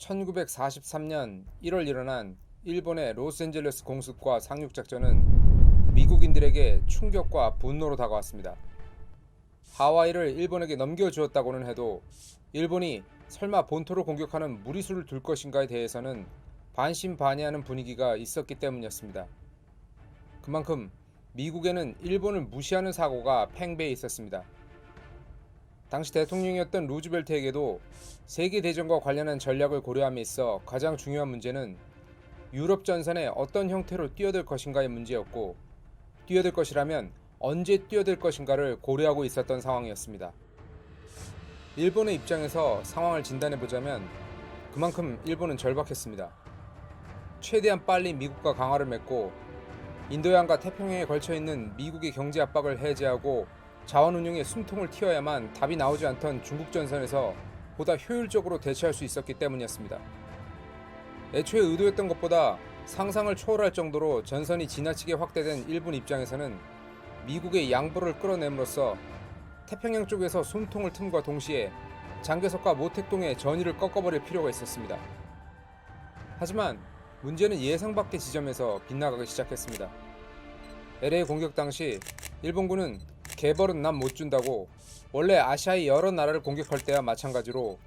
1943년 1월 일어난 일본의 로스앤젤레스 공습과 상륙작전은 미국인들에게 충격과 분노로 다가왔습니다. 하와이를 일본에게 넘겨주었다고는 해도 일본이 설마 본토를 공격하는 무리수를 둘 것인가에 대해서는 반신반의하는 분위기가 있었기 때문이었습니다. 그만큼 미국에는 일본을 무시하는 사고가 팽배해 있었습니다. 당시 대통령이었던 루즈벨트에게도 세계대전과 관련한 전략을 고려함에 있어 가장 중요한 문제는 유럽 전선에 어떤 형태로 뛰어들 것인가의 문제였고, 뛰어들 것이라면 언제 뛰어들 것인가를 고려하고 있었던 상황이었습니다. 일본의 입장에서 상황을 진단해보자면 그만큼 일본은 절박했습니다. 최대한 빨리 미국과 강화를 맺고 인도양과 태평양에 걸쳐있는 미국의 경제 압박을 해제하고 자원 운용에 숨통을 틔어야만 답이 나오지 않던 중국 전선에서 보다 효율적으로 대처할 수 있었기 때문이었습니다. 애초에 의도했던 것보다 상상을 초월할 정도로 전선이 지나치게 확대된 일본 입장에서는 미국의 양보를 끌어냄으로써 태평양 쪽에서 숨통을 틈과 동시에 장개석과 모택동의 전의를 꺾어버릴 필요가 있었습니다. 하지만 문제는 예상 밖의 지점에서 빗나가기 시작했습니다. LA 공격 당시 일본군은 개벌은 남 못 준다고 원래 아시아의 여러 나라를 공격할 때와 마찬가지로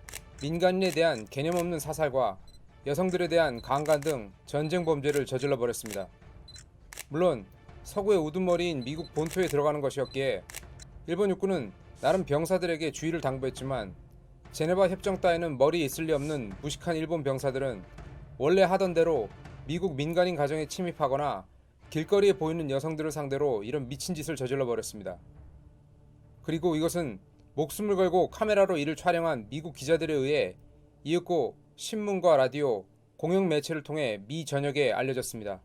민간인에 대한 개념 없는 사살과 여성들에 대한 강간 등 전쟁 범죄를 저질러 버렸습니다. 물론 서구의 우두머리인 미국 본토에 들어가는 것이었기에 일본 육군은 나름 병사들에게 주의를 당부했지만 제네바 협정 따위는 머리에 있을 리 없는 무식한 일본 병사들은 원래 하던 대로 미국 민간인 가정에 침입하거나 길거리에 보이는 여성들을 상대로 이런 미친 짓을 저질러 버렸습니다. 그리고 이것은 목숨을 걸고 카메라로 이를 촬영한 미국 기자들에 의해 이윽고 신문과 라디오, 공영 매체를 통해 미 전역에 알려졌습니다.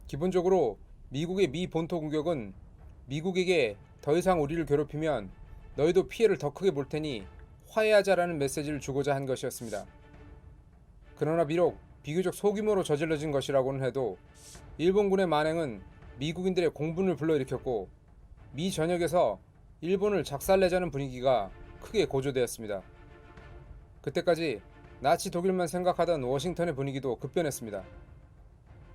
기본적으로 미국의 미 본토 공격은 미국에게 더 이상 우리를 괴롭히면 너희도 피해를 더 크게 볼 테니 화해하자라는 메시지를 주고자 한 것이었습니다. 그러나 비록 비교적 소규모로 저질러진 것이라고는 해도 일본군의 만행은 미국인들의 공분을 불러일으켰고 미 전역에서 일본을 작살내자는 분위기가 크게 고조되었습니다. 그때까지 나치 독일만 생각하던 워싱턴의 분위기도 급변했습니다.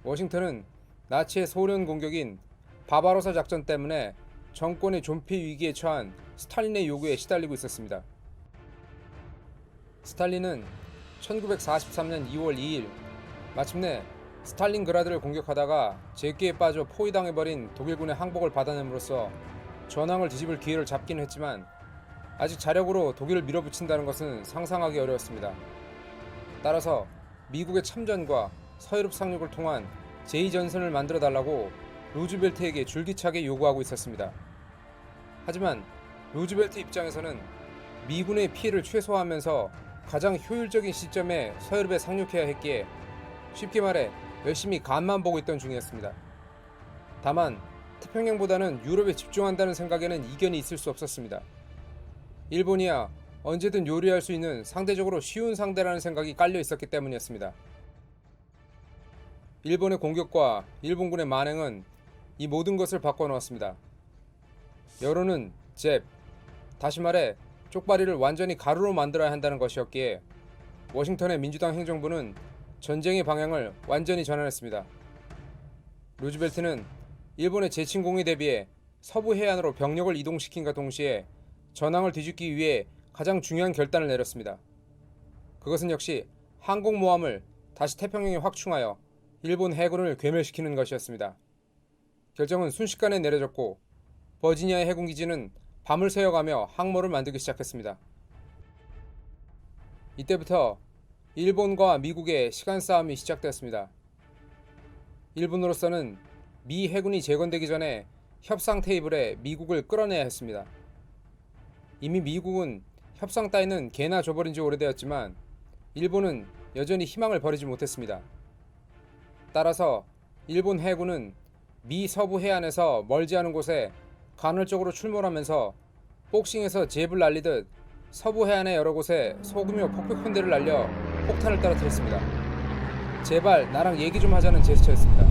워싱턴은 나치의 소련 공격인 바바로사 작전 때문에 정권의 존폐 위기에 처한 스탈린의 요구에 시달리고 있었습니다. 스탈린은 1943년 2월 2일 마침내 스탈린그라드를 공격하다가 제끼에 빠져 포위당해버린 독일군의 항복을 받아냄으로써 전황을 뒤집을 기회를 잡긴 했지만 아직 자력으로 독일을 밀어붙인다는 것은 상상하기 어려웠습니다. 따라서 미국의 참전과 서유럽 상륙을 통한 제2전선을 만들어달라고 루즈벨트에게 줄기차게 요구하고 있었습니다. 하지만 루즈벨트 입장에서는 미군의 피해를 최소화하면서 가장 효율적인 시점에 서유럽에 상륙해야 했기에 쉽게 말해 열심히 간만 보고 있던 중이었습니다. 다만 태평양보다는 유럽에 집중한다는 생각에는 이견이 있을 수 없었습니다. 일본이야 언제든 요리할 수 있는 상대적으로 쉬운 상대라는 생각이 깔려 있었기 때문이었습니다. 일본의 공격과 일본군의 만행은 이 모든 것을 바꿔놓았습니다. 여론은 다시 말해 쪽발이를 완전히 가루로 만들어야 한다는 것이었기에 워싱턴의 민주당 행정부는 전쟁의 방향을 완전히 전환했습니다. 루즈벨트는 일본의 재침공에 대비해 서부 해안으로 병력을 이동시킨과 동시에 전황을 뒤집기 위해 가장 중요한 결단을 내렸습니다. 그것은 역시 항공모함을 다시 태평양에 확충하여 일본 해군을 괴멸시키는 것이었습니다. 결정은 순식간에 내려졌고 버지니아의 해군기지는 밤을 새어가며 항모를 만들기 시작했습니다. 이때부터 일본과 미국의 시간 싸움이 시작되었습니다. 일본으로서는 미 해군이 재건되기 전에 협상 테이블에 미국을 끌어내야 했습니다. 이미 미국은 협상 따위는 개나 줘버린 지 오래되었지만 일본은 여전히 희망을 버리지 못했습니다. 따라서 일본 해군은 미 서부 해안에서 멀지 않은 곳에 간헐적으로 출몰하면서 복싱에서 잽을 날리듯 서부 해안의 여러 곳에 소규모 폭격 편대를 날려 폭탄을 떨어뜨렸습니다. 제발 나랑 얘기 좀 하자는 제스처였습니다.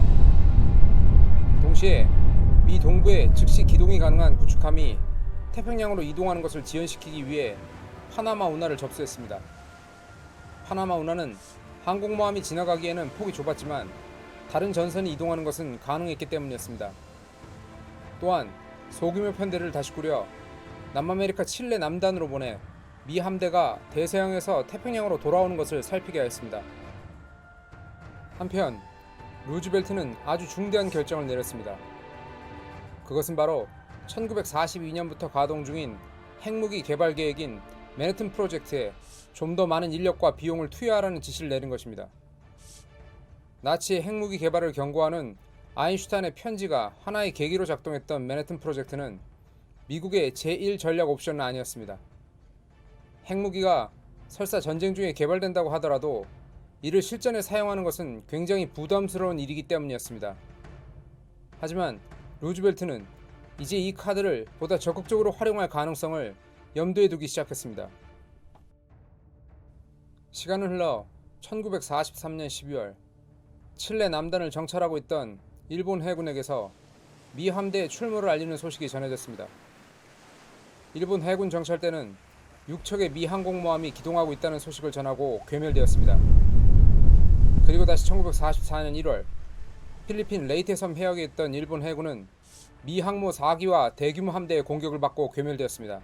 동시에 미 동부에 즉시 기동이 가능한 구축함이 태평양으로 이동하는 것을 지연시키기 위해 파나마 운하를 접수했습니다. 파나마 운하는 항공모함이 지나가기에는 폭이 좁았지만 다른 전선이 이동하는 것은 가능했기 때문이었습니다. 또한 소규모 편대를 다시 꾸려 남아메리카 칠레 남단으로 보내 미 함대가 대서양에서 태평양으로 돌아오는 것을 살피게 하였습니다. 한편 루즈벨트는 아주 중대한 결정을 내렸습니다. 그것은 바로 1942년부터 가동 중인 핵무기 개발 계획인 맨해튼 프로젝트에 좀 더 많은 인력과 비용을 투여하라는 지시를 내린 것입니다. 나치의 핵무기 개발을 경고하는 아인슈타인의 편지가 하나의 계기로 작동했던 맨해튼 프로젝트는 미국의 제1전략 옵션은 아니었습니다. 핵무기가 설사 전쟁 중에 개발된다고 하더라도 이를 실전에 사용하는 것은 굉장히 부담스러운 일이기 때문이었습니다. 하지만 루즈벨트는 이제 이 카드를 보다 적극적으로 활용할 가능성을 염두에 두기 시작했습니다. 시간은 흘러 1943년 12월 칠레 남단을 정찰하고 있던 일본 해군에게서 미 함대의 출몰을 알리는 소식이 전해졌습니다. 일본 해군 정찰대는 6척의 미 항공모함이 기동하고 있다는 소식을 전하고 괴멸되었습니다. 그리고 다시 1944년 1월 필리핀 레이테 섬 해역에 있던 일본 해군은 미 항모 4기와 대규모 함대의 공격을 받고 괴멸되었습니다.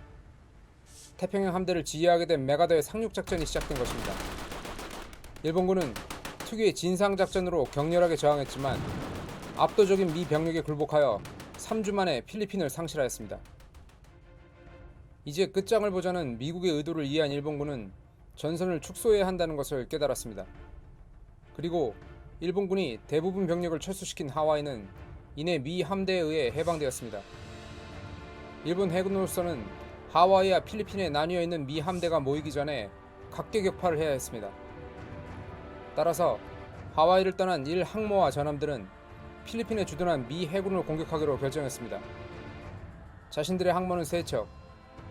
태평양 함대를 지휘하게 된 메가더의 상륙작전이 시작된 것입니다. 일본군은 특유의 진상작전으로 격렬하게 저항했지만 압도적인 미 병력에 굴복하여 3주 만에 필리핀을 상실하였습니다. 이제 끝장을 보자는 미국의 의도를 이해한 일본군은 전선을 축소해야 한다는 것을 깨달았습니다. 그리고 일본군이 대부분 병력을 철수시킨 하와이는 이내 미 함대에 의해 해방되었습니다. 일본 해군으로서는 하와이와 필리핀에 나뉘어 있는 미 함대가 모이기 전에 각계격파를 해야 했습니다. 따라서 하와이를 떠난 일 항모와 전함들은 필리핀에 주둔한 미 해군을 공격하기로 결정했습니다. 자신들의 항모는 3척,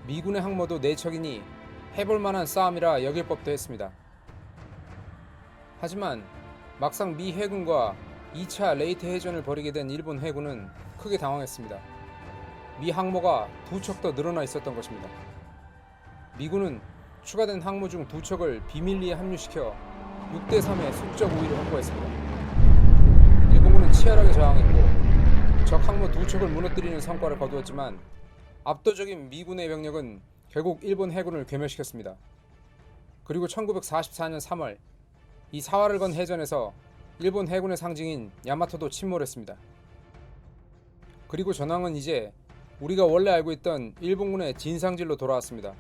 미군의 항모도 4척이니 해볼만한 싸움이라 여길 법도 했습니다. 하지만 막상 미 해군과 2차 레이테 해전을 벌이게 된 일본 해군은 크게 당황했습니다. 미 항모가 2척 더 늘어나 있었던 것입니다. 미군은 추가된 항모 중 2척을 비밀리에 합류시켜 6대3의 수적 우위를 확보했습니다. 일본군은 치열하게 저항했고 적 항모 2척을 무너뜨리는 성과를 거두었지만 압도적인 미군의 병력은 결국 일본 해군을 괴멸시켰습니다. 그리고 1944년 3월 이 사활을 건 해전에서 일본 해군의 상징인 야마토도 침몰했습니다. 그리고 전황은 이제 우리가 원래 알고 있던 일본군의 진상질로 돌아왔습니다.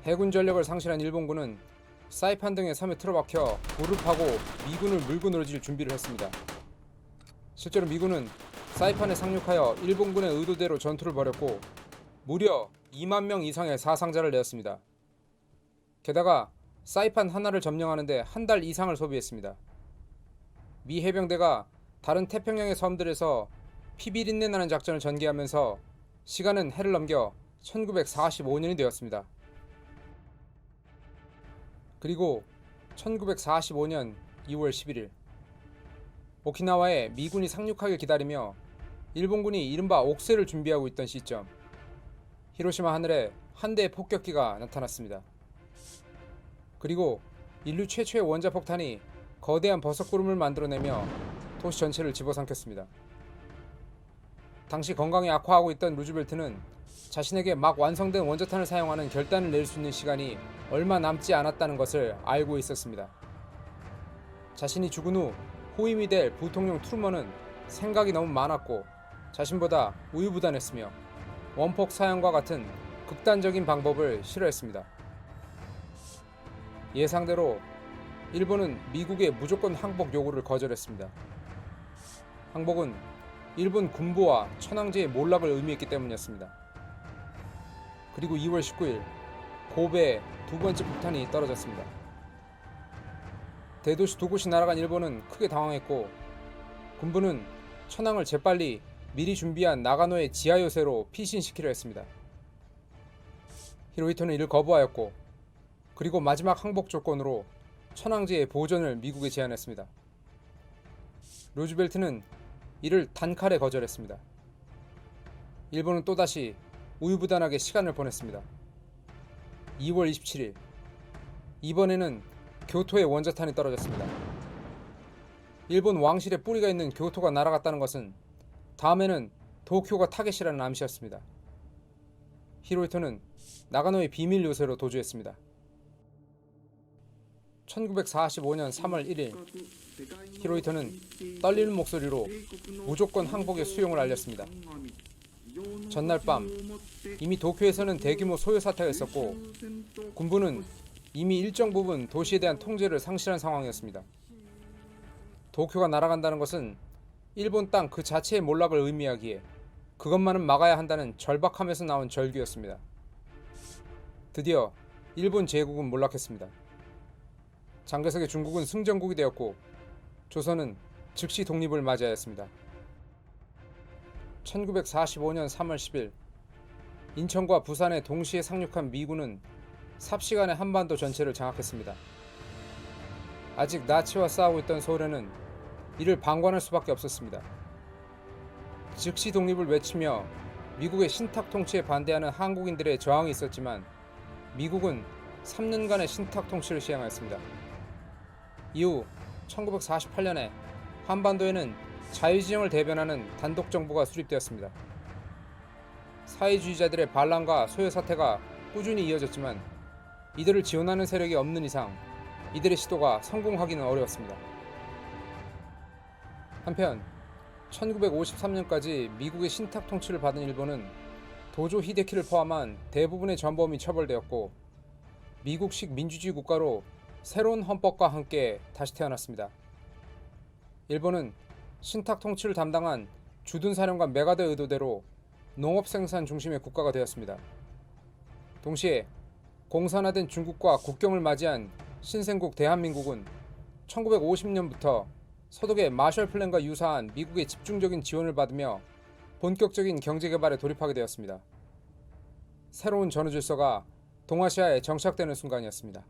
해군 전력을 상실한 일본군은 사이판 등의 섬에 틀어박혀 불을 파고 미군을 물고 늘어질 준비를 했습니다. 실제로 미군은 사이판에 상륙하여 일본군의 의도대로 전투를 벌였고 무려 2만 명 이상의 사상자를 내었습니다. 게다가 사이판 하나를 점령하는데 한 달 이상을 소비했습니다. 미 해병대가 다른 태평양의 섬들에서 피비린내 나는 작전을 전개하면서 시간은 해를 넘겨 1945년이 되었습니다. 그리고 1945년 2월 11일 오키나와에 미군이 상륙하길 기다리며 일본군이 이른바 옥새를 준비하고 있던 시점 히로시마 하늘에 한 대의 폭격기가 나타났습니다. 그리고 인류 최초의 원자폭탄이 거대한 버섯구름을 만들어내며 도시 전체를 집어삼켰습니다. 당시 건강이 악화하고 있던 루즈벨트는 자신에게 막 완성된 원자탄을 사용하는 결단을 내릴 수 있는 시간이 얼마 남지 않았다는 것을 알고 있었습니다. 자신이 죽은 후 후임이 될 부통령 트루먼은 생각이 너무 많았고 자신보다 우유부단했으며 원폭 사용과 같은 극단적인 방법을 싫어했습니다. 예상대로 일본은 미국의 무조건 항복 요구를 거절했습니다. 항복은 일본 군부와 천황제의 몰락을 의미했기 때문이었습니다. 그리고 2월 19일 고베에 두 번째 폭탄이 떨어졌습니다. 대도시 두 곳이 날아간 일본은 크게 당황했고 군부는 천황을 재빨리 미리 준비한 나가노의 지하 요새로 피신시키려 했습니다. 히로히토는 이를 거부하였고 그리고 마지막 항복 조건으로 천황제의 보존을 미국에 제안했습니다. 루즈벨트는 이를 단칼에 거절했습니다. 일본은 또다시 우유부단하게 시간을 보냈습니다. 2월 27일 이번에는 교토에 원자탄이 떨어졌습니다. 일본 왕실의 뿌리가 있는 교토가 날아갔다는 것은 다음에는 도쿄가 타겟이라는 암시였습니다. 히로히토는 나가노의 비밀 요새로 도주했습니다. 1945년 3월 1일 히로히토는 떨리는 목소리로 무조건 항복의 수용을 알렸습니다. 전날 밤 이미 도쿄에서는 대규모 소요 사태가 있었고 군부는 이미 일정 부분 도시에 대한 통제를 상실한 상황이었습니다. 도쿄가 날아간다는 것은 일본 땅 그 자체의 몰락을 의미하기에 그것만은 막아야 한다는 절박함에서 나온 절규였습니다. 드디어 일본 제국은 몰락했습니다. 장개석의 중국은 승전국이 되었고 조선은 즉시 독립을 맞이하였습니다. 1945년 3월 10일 인천과 부산에 동시에 상륙한 미군은 삽시간에 한반도 전체를 장악했습니다. 아직 나치와 싸우고 있던 소련은 이를 방관할 수밖에 없었습니다. 즉시 독립을 외치며 미국의 신탁 통치에 반대하는 한국인들의 저항이 있었지만 미국은 3년간의 신탁 통치를 시행하였습니다. 이후 1948년에 한반도에는 자유진영을 대변하는 단독 정부가 수립되었습니다. 사회주의자들의 반란과 소요 사태가 꾸준히 이어졌지만 이들을 지원하는 세력이 없는 이상 이들의 시도가 성공하기는 어려웠습니다. 한편 1953년까지 미국의 신탁 통치를 받은 일본은 도조 히데키를 포함한 대부분의 전범이 처벌되었고 미국식 민주주의 국가로 새로운 헌법과 함께 다시 태어났습니다. 일본은 신탁 통치를 담당한 주둔 사령관 메가더의 의도대로 농업 생산 중심의 국가가 되었습니다. 동시에 공산화된 중국과 국경을 맞이한 신생국 대한민국은 1950년부터 서독의 마셜 플랜과 유사한 미국의 집중적인 지원을 받으며 본격적인 경제 개발에 돌입하게 되었습니다. 새로운 전후 질서가 동아시아에 정착되는 순간이었습니다.